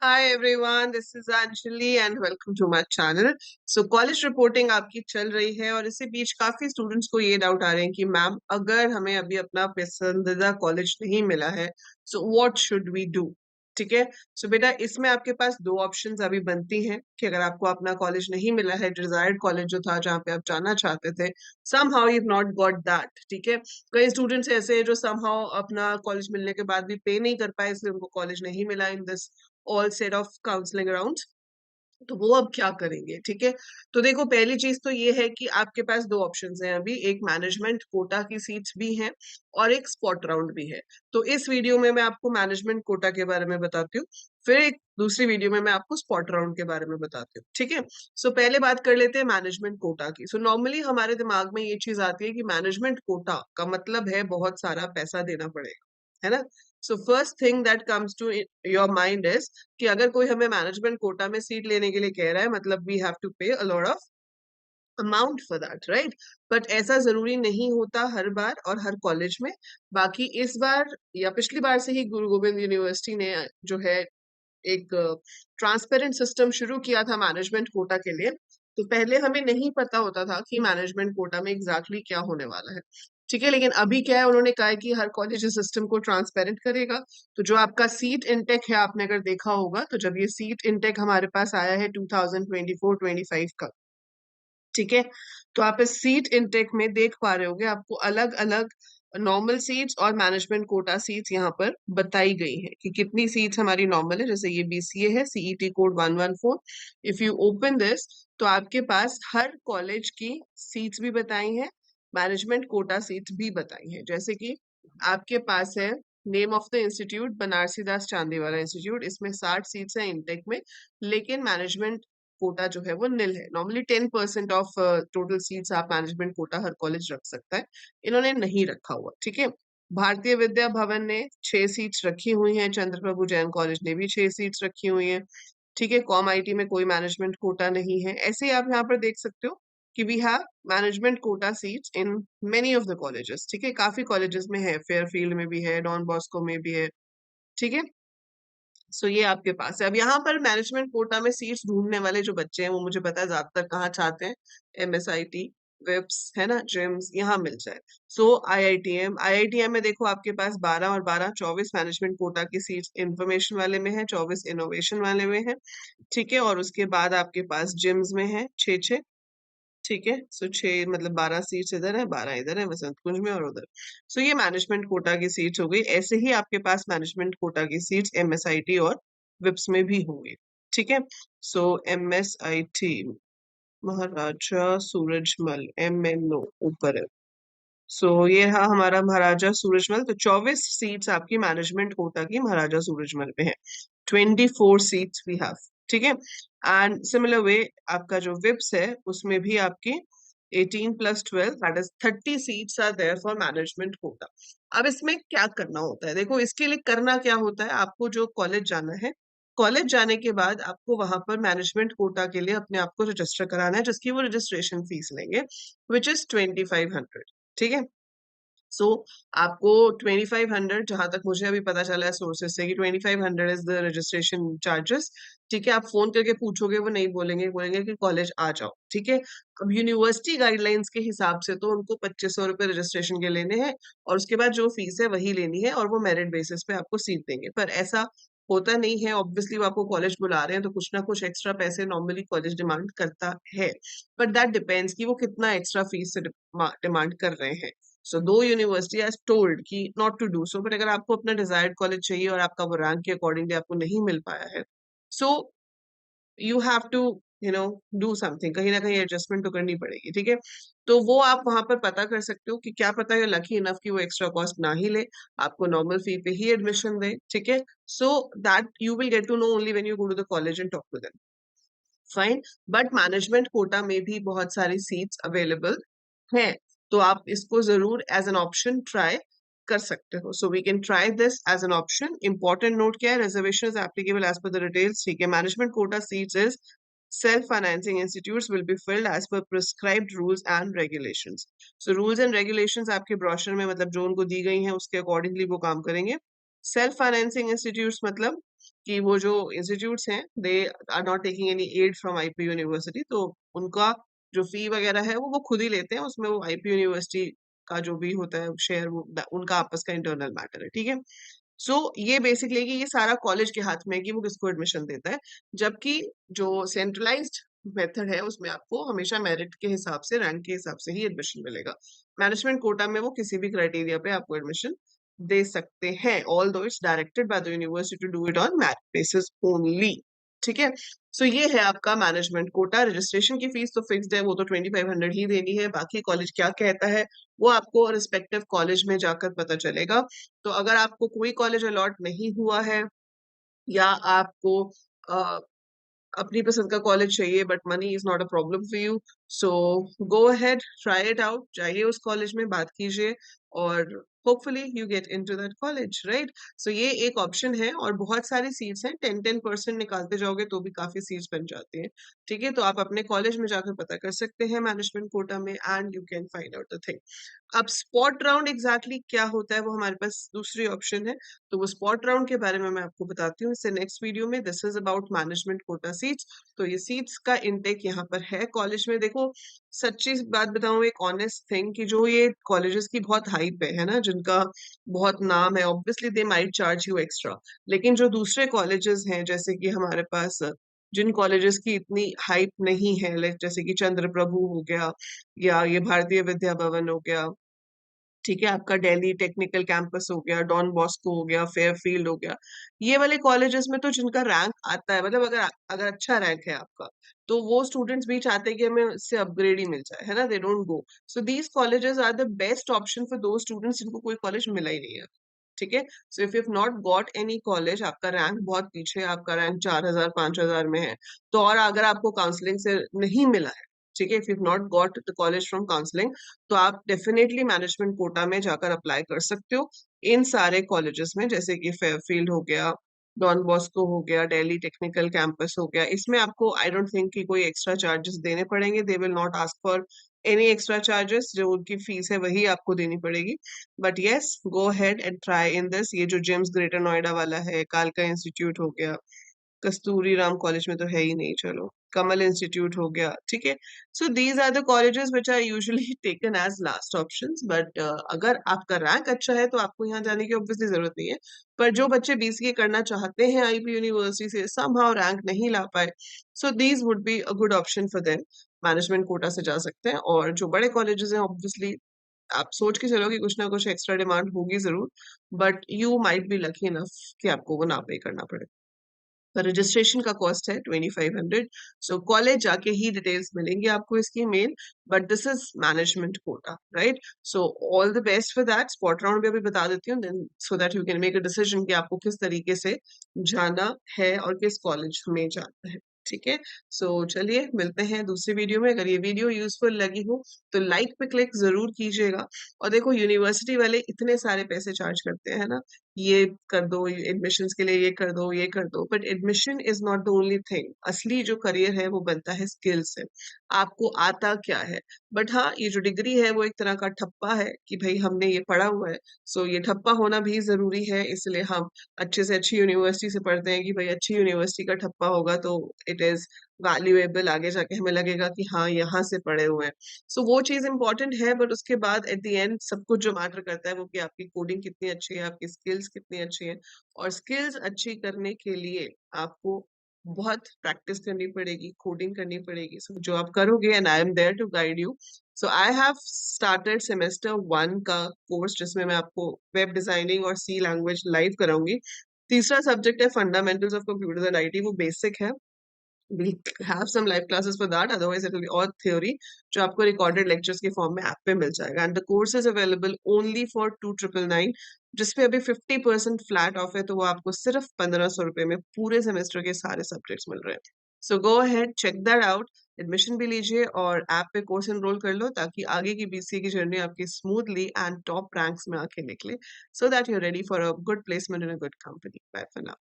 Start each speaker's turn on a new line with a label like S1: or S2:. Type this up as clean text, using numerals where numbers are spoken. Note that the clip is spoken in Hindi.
S1: Hi everyone, this is Anjali and welcome to my channel. So college reporting आपकी चल रही है और इसी बीच काफी स्टूडेंट्स को ये डाउट आ रहे हैं कि मैम अगर हमें अभी अपना पसंदीदा कॉलेज नहीं मिला है, so what should we do. ठीक है। सो बेटा, इसमें आपके पास दो ऑप्शंस अभी बनती हैं कि अगर आपको अपना कॉलेज नहीं मिला है, डिजायर्ड कॉलेज जो था जहाँ पे आप जाना चाहते थे, somehow you not got that. ठीक है। कई स्टूडेंट्स ऐसे हैं जो समहाउ अपना कॉलेज मिलने के बाद भी पे नहीं कर पाए, इसलिए उनको कॉलेज नहीं मिला in this all set of counselling round. तो वो अब क्या करेंगे? ठीक है। तो देखो, पहली चीज तो ये है कि आपके पास दो ऑप्शंस हैं अभी, एक मैनेजमेंट कोटा की सीट्स भी हैं और एक स्पॉट राउंड भी है। तो इस वीडियो में मैं आपको मैनेजमेंट कोटा के बारे में बताती हूँ, फिर एक दूसरी वीडियो में मैं आपको स्पॉट राउंड के बारे में बताती हूँ। ठीक है। सो पहले बात कर लेते हैं मैनेजमेंट कोटा की। सो नॉर्मली हमारे दिमाग में ये चीज आती है कि मैनेजमेंट कोटा का मतलब है बहुत सारा पैसा देना पड़ेगा, है ना। So first thing that comes to your mind is कि अगर कोई हमें मैनेजमेंट कोटा में सीट लेने के लिए कह रहा है, मतलब वी हैव टू पे a lot of amount for that, right. But ऐसा जरूरी नहीं होता हर बार और हर कॉलेज में। बाकी इस बार या पिछली बार से ही गुरु गोविंद यूनिवर्सिटी ने जो है एक ट्रांसपेरेंट सिस्टम शुरू किया था मैनेजमेंट कोटा के लिए। तो पहले हमें नहीं पता होता था कि मैनेजमेंट कोटा में एग्जैक्टली क्या होने वाला है। ठीक है। लेकिन अभी क्या है, उन्होंने कहा है कि हर कॉलेज इस सिस्टम को ट्रांसपेरेंट करेगा। तो जो आपका सीट इनटेक है, आपने अगर देखा होगा, तो जब ये सीट इनटेक हमारे पास आया है 2024-25 का, ठीक है, तो आप इस सीट इनटेक में देख पा रहे होगे आपको अलग अलग नॉर्मल सीट्स और मैनेजमेंट कोटा सीट्स यहाँ पर बताई गई है कि कितनी सीट्स हमारी नॉर्मल है। जैसे ये बीसीए है, CET code 114। If you open this, तो आपके पास हर कॉलेज की सीट्स भी बताई हैं, मैनेजमेंट कोटा सीट्स भी बताई हैं। जैसे कि आपके पास है name of the institute, Banarasi Das Chandiwala institute, इसमें 60 सीट्स हैं इनटेक में, लेकिन मैनेजमेंट कोटा जो है वो निल है। नॉर्मली 10% ऑफ टोटल सीट्स आप मैनेजमेंट कोटा हर कॉलेज रख सकता है, इन्होंने नहीं रखा हुआ। ठीक है। भारतीय विद्या भवन ने 6 सीट्स रखी हुई हैं, चंद्र प्रभु जैन कॉलेज ने भी 6 सीट्स रखी हुई हैं। ठीक है। कॉम आईटी में कोई मैनेजमेंट कोटा नहीं है। ऐसे ही आप यहाँ पर देख सकते हो कि we have management quota seats in many of the colleges. ठीक है। काफी कॉलेजेस में है, फेयरफील्ड में भी है, डॉन बॉस्को में भी है। ठीक है। सो ये आपके पास है। अब यहाँ पर मैनेजमेंट कोटा में सीट्स ढूंढने वाले जो बच्चे हैं, वो मुझे पता है ज्यादातर कहाँ चाहते हैं, एमएसआईटी, विप्स, है ना, जिम्स, यहाँ मिल जाए। सो आईआईटीएम में देखो आपके पास 12 और 12 24 मैनेजमेंट कोटा की सीट्स इंफॉर्मेशन वाले में है, 24 इनोवेशन वाले में है। ठीक है। और उसके बाद आपके पास जिम्स में है 6 6। ठीक है। सो 6 मतलब 12 सीट्स इधर है, 12 इधर है वसंत कुंज में और उधर। सो ये मैनेजमेंट कोटा की सीट्स हो गई। ऐसे ही आपके पास मैनेजमेंट कोटा की सीट्स एमएसआईटी और विप्स में भी होंगी। ठीक है। सो एमएसआईटी महाराजा सूरजमल, एमएनओ ऊपर है। सो ये रहा हमारा महाराजा सूरजमल। तो 24 सीट्स आपकी मैनेजमेंट कोटा की महाराजा सूरजमल में है। 24 सीट्स वी हैव। ठीक है। एंड सिमिलर वे आपका जो विप्स है, उसमें भी आपकी 18 + 12 that is 30 seats are there for management quota. अब इसमें क्या करना होता है? देखो, इसके लिए करना क्या होता है, आपको जो कॉलेज जाना है, कॉलेज जाने के बाद आपको वहां पर मैनेजमेंट कोटा के लिए अपने आप को रजिस्टर कराना है, जिसकी वो रजिस्ट्रेशन फीस लेंगे, विच इज 2500। ठीक है। सो आपको 2500, जहां तक मुझे अभी पता चला है सोर्सेस से, कि 2500 इज द रजिस्ट्रेशन चार्जेस। ठीक है। आप फोन करके पूछोगे, वो नहीं बोलेंगे, बोलेंगे कि कॉलेज आ जाओ। ठीक है। अब यूनिवर्सिटी गाइडलाइंस के हिसाब से तो उनको 2500 रुपये रजिस्ट्रेशन के लेने हैं, और उसके बाद जो फीस है वही लेनी है, और वो मेरिट बेसिस पे आपको सीट देंगे। पर ऐसा होता नहीं है। ऑब्वियसली वो आपको कॉलेज बुला रहे हैं तो कुछ ना कुछ एक्स्ट्रा पैसे नॉर्मली कॉलेज डिमांड करता है। बट दैट डिपेंड्स कि वो कितना एक्स्ट्रा फीस से डिमांड कर रहे हैं। So those university has told कि not to do so, but अगर आपको अपना डिजायर्ड कॉलेज चाहिए और आपका वो रैंक के अकॉर्डिंगली आपको नहीं मिल पाया है, so you have to do something, कहीं ना कहीं एडजस्टमेंट तो करनी पड़ेगी। ठीक है। तो वो आप वहां पर पता कर सकते हो कि क्या पता है लकी इनफ कि वो एक्स्ट्रा कॉस्ट ना ही ले, आपको नॉर्मल फी पे ही एडमिशन दे। ठीक है। So that you will get to know only when you go to the college and talk to them. Fine. But management quota में भी बहुत सारी सीट्स अवेलेबल हैं, तो आप इसको जरूर एज एन ऑप्शन ट्राई कर सकते हो। So we can try this as an option. Important note क्या है, reservation is applicable as per the details. ठीक है। Management quota seats is self financing institutes will be filled as per prescribed rules and regulations. So rules and regulations आपके ब्रोशर में, मतलब जो उनको दी गई हैं उसके अकॉर्डिंगली वो काम करेंगे। सेल्फ फाइनेंसिंग इंस्टीट्यूट्स मतलब कि वो जो इंस्टीट्यूट्स हैं they are not taking any aid from IP university, तो उनका जो फी वगैरह है वो खुद ही लेते हैं, उसमें वो आईपी यूनिवर्सिटी का जो भी होता है शेयर वो उनका आपस का इंटरनल मैटर है, ठीक है। सो ये बेसिकली कि ये सारा कॉलेज के हाथ में है कि वो किसको एडमिशन देता है, जबकि जो सेंट्रलाइज्ड मेथड है उसमें आपको हमेशा मेरिट के हिसाब से, रैंक के हिसाब से ही एडमिशन मिलेगा। मैनेजमेंट कोटा में वो किसी भी क्राइटेरिया पे आपको एडमिशन दे सकते हैं, although it's directed by the university to do it on merit basis only, ठीक है। सो ये है आपका मैनेजमेंट कोटा। रजिस्ट्रेशन की फीस तो फिक्स्ड है, वो तो 2500 ही देनी है। बाकी कॉलेज क्या कहता है वो आपको रिस्पेक्टिव कॉलेज में जाकर पता चलेगा। तो अगर आपको कोई कॉलेज अलॉट नहीं हुआ है या आपको अ, अपनी पसंद का कॉलेज चाहिए but money is not a problem for you, so go ahead, try it out, जाइए उस कॉलेज में, बात कीजिए और hopefully you get into that college, right. So ये एक ऑप्शन है और बहुत सारी सीट्स हैं, 10% निकालते जाओगे तो भी काफी सीट्स बन जाती हैं, ठीक है। तो आप अपने कॉलेज में जाकर पता कर सकते हैं मैनेजमेंट कोटा में and you can find out the thing. अब स्पॉट राउंड एग्जैक्टली क्या होता है वो हमारे पास दूसरी ऑप्शन है, तो वो स्पॉट राउंड के बारे में मैं आपको बताती हूँ इससे नेक्स्ट वीडियो में। This is about management quota seats. तो ये सीट्स का इनटेक यहाँ पर है कॉलेज में। देखो सच्ची बात बताऊं, एक ऑनेस्ट थिंग, कि जो ये कॉलेजेस की बहुत हाइप है ना, जिनका बहुत नाम है, obviously they might charge you extra, लेकिन जो दूसरे कॉलेजेस हैं जैसे कि हमारे पास जिन कॉलेजेस की इतनी हाइप नहीं है, जैसे कि चंद्र प्रभु हो गया या ये भारतीय विद्या भवन हो गया, ठीक है, आपका दिल्ली टेक्निकल कैंपस हो गया, डॉन बॉस्को हो गया, फेयरफील्ड हो गया, ये वाले कॉलेजेस में तो जिनका रैंक आता है, मतलब अगर अगर अच्छा रैंक है आपका, तो वो स्टूडेंट्स भी चाहते हैं कि हमें इससे अपग्रेड ही मिल जाए, है ना, they don't go. So these colleges are the best option for those students जिनको कोई कॉलेज मिला ही नहीं है, ठीक है। So if you have not got any college, आपका रैंक बहुत पीछे है, आपका रैंक 4000 5000 में है, तो और अगर आपको काउंसलिंग से नहीं मिला है, ठीक है, if you not got the college from counselling, तो आप डेफिनेटली मैनेजमेंट कोटा में जाकर अप्लाई कर सकते हो इन सारे कॉलेजेस में, जैसे कि फेयरफील्ड हो गया, डॉन बॉस्को हो गया, दिल्ली टेक्निकल कैंपस हो गया। इसमें आपको आई डोंट थिंक कि कोई एक्स्ट्रा चार्जेस देने पड़ेंगे, they will not ask for any extra charges, जो उनकी फीस है वही आपको देनी पड़ेगी। But yes, go ahead and try in this. ये जो जिम्स ग्रेटर नोएडा वाला है, कालका इंस्टीट्यूट हो गया, कस्तूरी राम कॉलेज में तो है ही नहीं, चलो कमल इंस्टीट्यूट हो गया, ठीक है। So these are the colleges which are usually taken as last options, but अगर आपका रैंक अच्छा है तो आपको यहाँ जाने की ऑब्वियसली जरूरत नहीं है। पर जो बच्चे बीसीए करना चाहते हैं आईपी यूनिवर्सिटी से, समहाउ रैंक नहीं ला पाए, so these would be a good option for them. Management quota से जा सकते हैं, और जो बड़े कॉलेजेस हैं ऑब्वियसली आप सोच के चलो कि कुछ ना कुछ एक्स्ट्रा डिमांड होगी जरूर, but you might be lucky enough कि आपको वो ना पे करना पड़े। रजिस्ट्रेशन का कॉस्ट है 2500। सो कॉलेज जाके ही डिटेल्स मिलेंगी आपको इसकी mail, but this is management quota, right. So all the best for that. Spot round भी अभी बता देती हूँ, then so that you can make a decision कि आपको किस तरीके से जाना है और किस कॉलेज में जाना है, ठीक है। सो चलिए मिलते हैं दूसरी वीडियो में। अगर ये वीडियो यूजफुल लगी हो तो लाइक पे क्लिक जरूर कीजिएगा। और देखो यूनिवर्सिटी वाले इतने सारे पैसे चार्ज करते हैं ना, ये कर दो, एडमिशन्स के लिए ये कर दो, ये कर दो, but admission is not the only thing. असली जो करियर है वो बनता है स्किल से, आपको आता क्या है। बट हाँ, ये जो डिग्री है वो एक तरह का ठप्पा है कि भाई हमने ये पढ़ा हुआ है, सो ये ठप्पा होना भी जरूरी है, इसलिए हम अच्छे से अच्छी यूनिवर्सिटी से पढ़ते हैं कि भाई अच्छी यूनिवर्सिटी का ठप्पा होगा तो इट इज वैल्यूएबल, आगे जाके हमें लगेगा कि हाँ यहाँ से पढ़े हुए हैं। सो वो चीज इंपॉर्टेंट है, बट उसके बाद एट द एंड सब कुछ जो मैटर करता है वो कि आपकी कोडिंग कितनी अच्छी है, आपकी स्किल्स कितनी अच्छी है। और स्किल्स अच्छी करने के लिए आपको बहुत प्रैक्टिस करनी पड़ेगी, कोडिंग करनी पड़ेगी, so, जो आप करोगे, and I am there to guide you. So I have started semester 1 का कोर्स, जिसमें मैं आपको वेब डिजाइनिंग और सी लैंग्वेज लाइव कराऊंगी। तीसरा सब्जेक्ट है fundamentals of computer and IT, वो बेसिक है, we have some live classes for that, otherwise it will be all theory, जो आपको recorded lectures के फॉर्म में ऐप पे मिल जाएगा। And the course is available only for 2999, जिसपे अभी 50% फ्लैट ऑफ है, तो वो आपको सिर्फ 1500 रुपए में पूरे सेमेस्टर के सारे सब्जेक्ट्स मिल रहे हैं। So go ahead, check that out, admission भी लीजिए और ऐप पे कोर्स एनरोल कर लो, ताकि आगे की बीसीए की जर्नी आपकी स्मूथली एंड टॉप रैंक्स में आके निकले, so that you are ready for a good placement in a good company. Bye for now.